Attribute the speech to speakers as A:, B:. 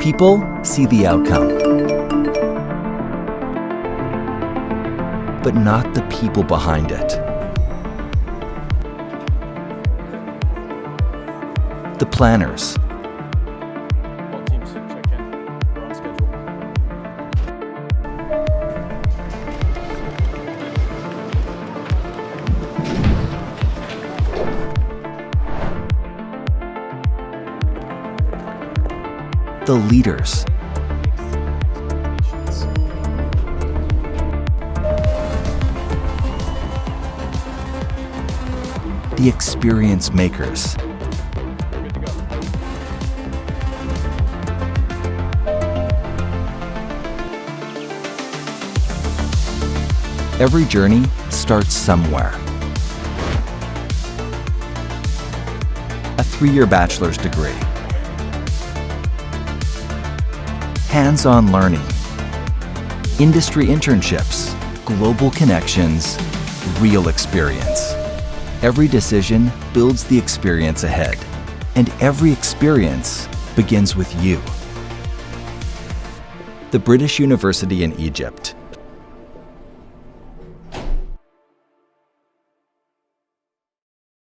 A: People see the outcome, but not the people behind it. The planners,
B: All teams should check in. We're on schedule.
A: the leaders, the experience makers,
B: Good to go.
A: every journey starts somewhere. A 3-year bachelor's degree, hands-on learning, industry internships, global connections, real experience. Every decision builds the experience ahead, and every experience begins with you. The British University in Egypt.